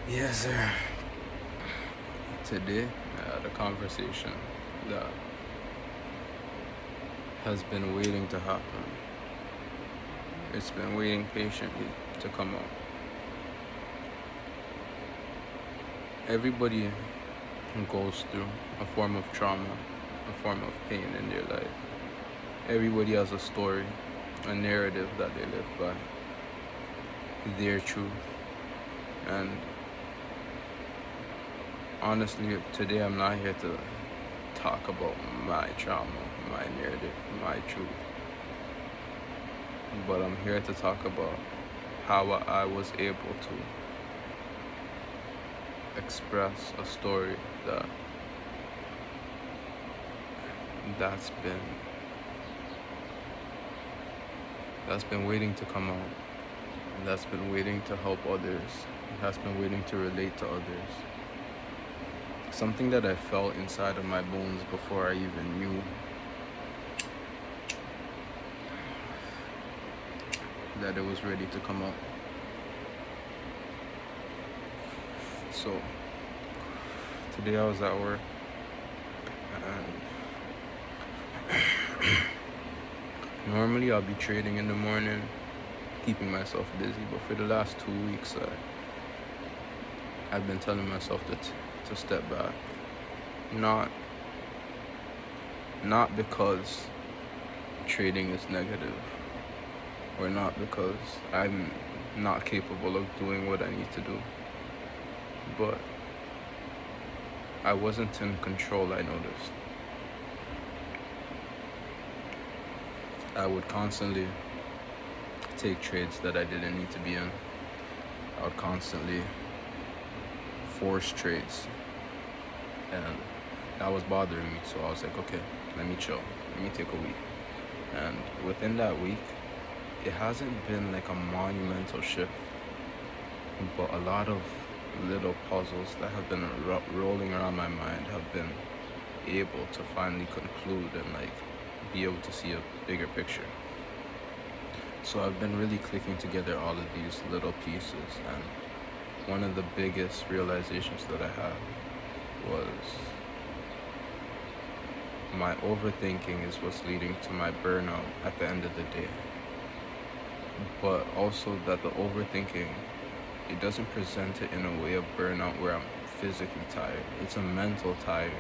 Yes, sir. Today, I had a conversation that has been waiting to happen. It's been waiting patiently to come out. Everybody goes through a form of trauma, a form of pain in their life. Everybody has a story, a narrative that they live by, their truth. And honestly, today I'm not here to talk about my trauma, my narrative, my truth. But I'm here to talk about how I was able to express a story that's been that's been waiting to come out, that's been waiting to help others, that's been waiting to relate to others. Something that I felt inside of my bones before I even knew that it was ready to come out. So today I was at work and normally I'll be trading in the morning, keeping myself busy, but for the last 2 weeks I've been telling myself to step back. Not not because trading is negative, or not because I'm not capable of doing what I need to do, but I wasn't in control. I noticed I would constantly take trades that I didn't need to be in. I would constantly force trades, and that was bothering me. So I was like, okay, let me chill, let me take a week. And within that week, it hasn't been like a monumental shift, but a lot of little puzzles that have been rolling around my mind have been able to finally conclude and like be able to see a bigger picture. So I've been really clicking together all of these little pieces, and one of the biggest realizations that I had was my overthinking is what's leading to my burnout at the end of the day. But also that the overthinking, it doesn't present it in a way of burnout where I'm physically tired. It's a mental tired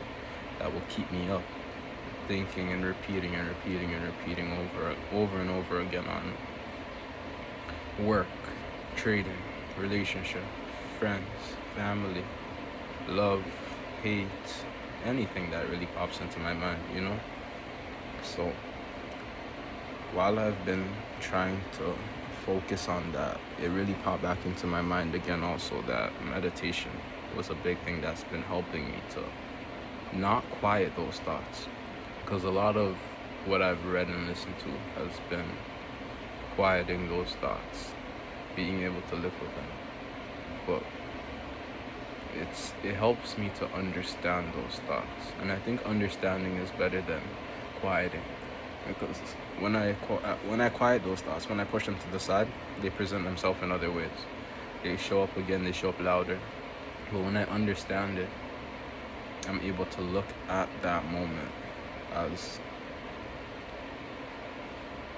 that will keep me up, thinking and repeating and repeating and repeating over and over again on work, trading, relationship, friends, family, love, hate, anything that really pops into my mind. So while I've been trying to focus on that, it really popped back into my mind again also that meditation was a big thing that's been helping me to not quiet those thoughts. Because a lot of what I've read and listened to has been quieting those thoughts, being able to live with them. But it helps me to understand those thoughts, and I think understanding is better than quieting. Because when I quiet those thoughts, when I push them to the side, they present themselves in other ways. They show up again. They show up louder. But when I understand it, I'm able to look at that moment as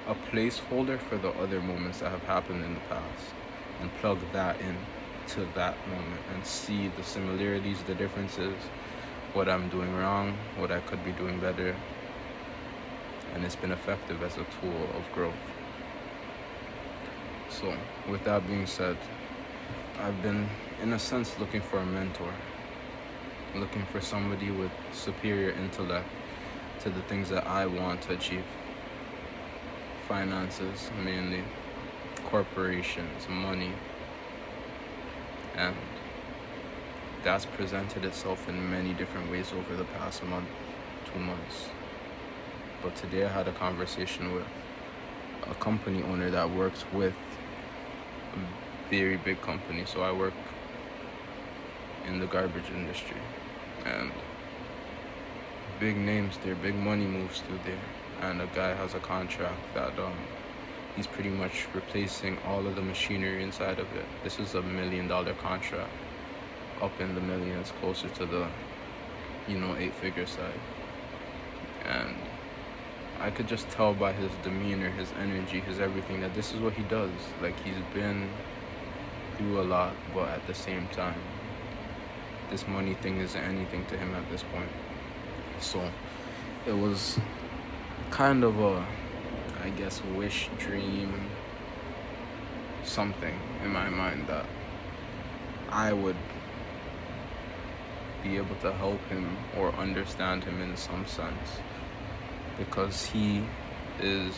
a placeholder for the other moments that have happened in the past, and plug that in to that moment and see the similarities, the differences, what I'm doing wrong, what I could be doing better. And it's been effective as a tool of growth. So with that being said, I've been in a sense looking for a mentor, looking for somebody with superior intellect to the things that I want to achieve. Finances mainly, corporations, money, and that's presented itself in many different ways over the past month, 2 months. But today I had a conversation with a company owner that works with a very big company. So I work in the garbage industry, and big names there, big money moves through there. And a guy has a contract that he's pretty much replacing all of the machinery inside of it. This is $1 million contract. up in the millions, closer to the, 8-figure side. And I could just tell by his demeanor, his energy, his everything that this is what he does. Like, he's been through a lot, but at the same time, this money thing isn't anything to him at this point. So it was kind of a, I guess, wish, dream, something in my mind that I would be able to help him or understand him in some sense, because he is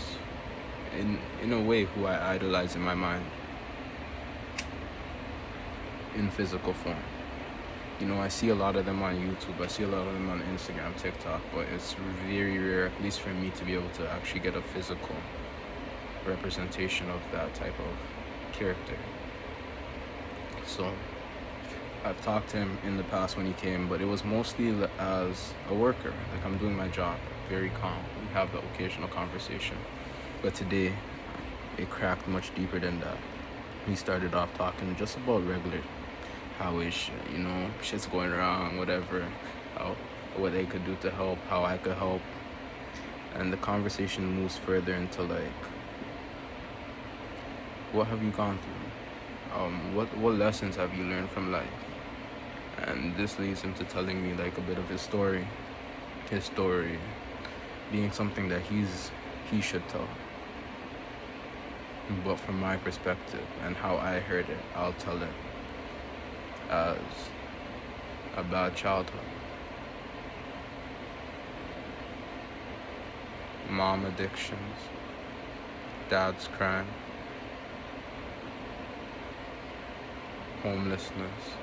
in a way who I idolize in my mind in physical form. I see a lot of them on YouTube, I see a lot of them on Instagram, TikTok, but it's very rare, at least for me, to be able to actually get a physical representation of that type of character. So I've talked to him in the past when he came, but it was mostly as a worker. Like, I'm doing my job, very calm. We have the occasional conversation. But today, it cracked much deeper than that. He started off talking just about regular, how is shit's going wrong, whatever, what they could do to help, how I could help. And the conversation moves further into, like, what have you gone through? What lessons have you learned from life? And this leads him to telling me, like, a bit of his story being something that he should tell. But from my perspective and how I heard it, I'll tell it as a bad childhood. Mom addictions, dad's crime, homelessness,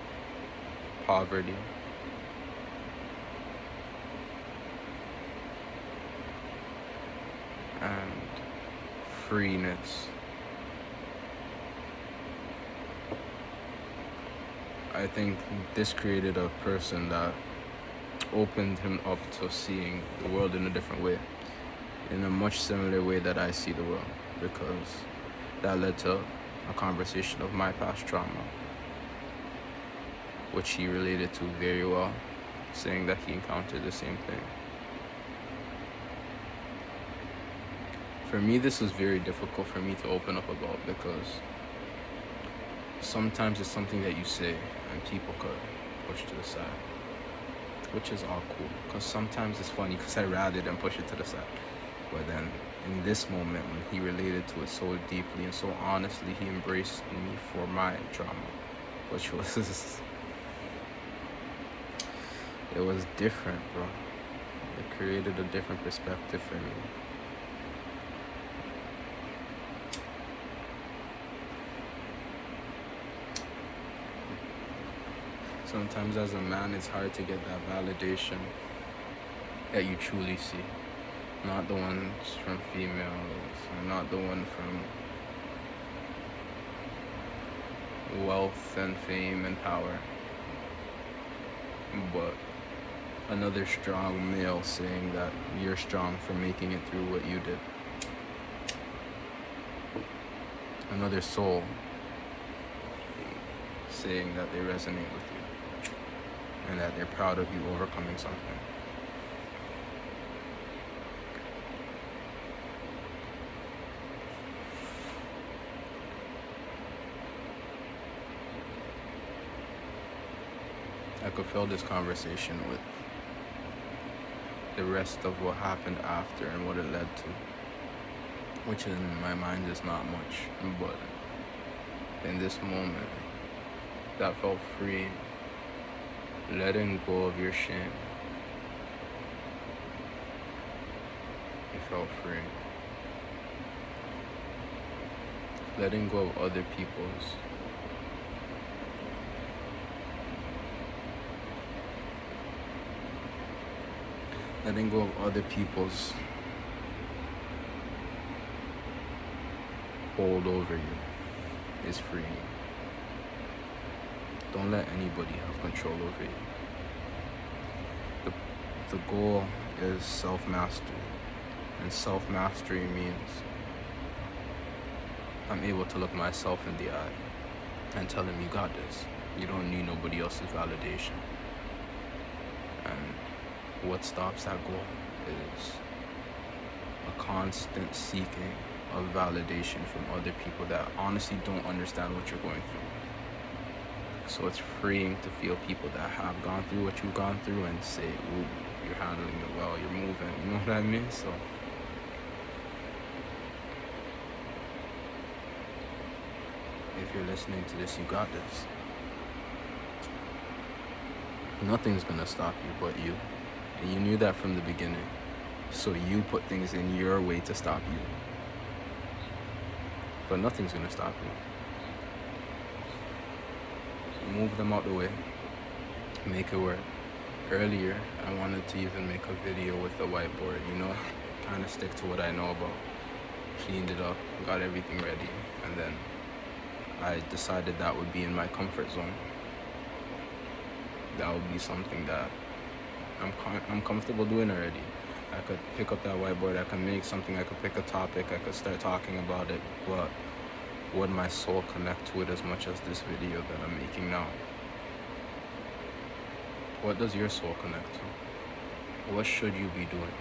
poverty, and freeness. I think this created a person that opened him up to seeing the world in a different way, in a much similar way that I see the world, because that led to a conversation of my past trauma, which he related to very well, saying that he encountered the same thing. For me, this was very difficult for me to open up about, because sometimes it's something that you say and people could push to the side, which is all cool, because sometimes it's funny because I rather than push it to the side. But then in this moment, when he related to it so deeply and so honestly, he embraced me for my trauma, which was it was different, bro. It created a different perspective for me. Sometimes as a man, it's hard to get that validation that you truly see. Not the ones from females, or not the one from wealth and fame and power, but another strong male saying that you're strong for making it through what you did. Another soul saying that they resonate with you and that they're proud of you overcoming something. I could fill this conversation with the rest of what happened after and what it led to, which in my mind is not much, but in this moment, that felt free, letting go of your shame. It felt free. Letting go of other people's hold over you is freeing. Don't let anybody have control over you. The goal is self-mastery, and self-mastery means I'm able to look myself in the eye and tell him you got this. You don't need nobody else's validation. And what stops that goal is a constant seeking of validation from other people that honestly don't understand what you're going through. So it's freeing to feel people that have gone through what you've gone through and say, ooh, you're handling it well, you're moving, you know what I mean? So if you're listening to this, you got this. Nothing's gonna stop you but you. And you knew that from the beginning. So you put things in your way to stop you. But nothing's gonna stop you. Move them out the way. Make it work. Earlier, I wanted to even make a video with the whiteboard, kind of stick to what I know about. Cleaned it up, got everything ready, and then I decided that would be in my comfort zone. That would be something that I'm comfortable doing already. I could pick up that whiteboard, I could make something, I could pick a topic, I could start talking about it, but would my soul connect to it as much as this video that I'm making now? What does your soul connect to? What should you be doing?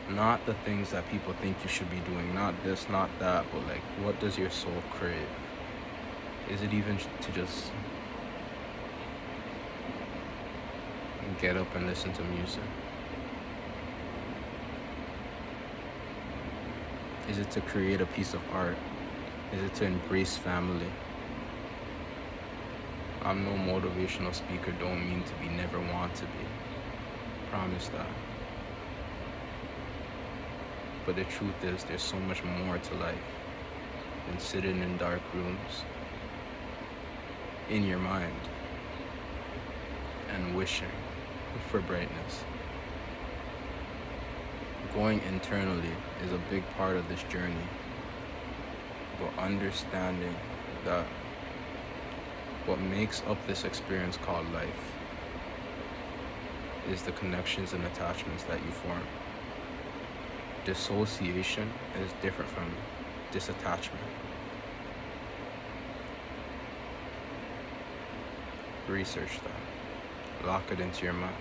Not the things that people think you should be doing, not this, not that, but like, what does your soul crave? Is it even to just get up and listen to music? Is it to create a piece of art? Is it to embrace family? I'm no motivational speaker, don't mean to be, never want to be. Promise that. But the truth is, there's so much more to life than sitting in dark rooms in your mind and wishing for brightness. Going internally is a big part of this journey, but understanding that what makes up this experience called life is the connections and attachments that you form. Dissociation is different from disattachment. Research that. Lock it into your mind.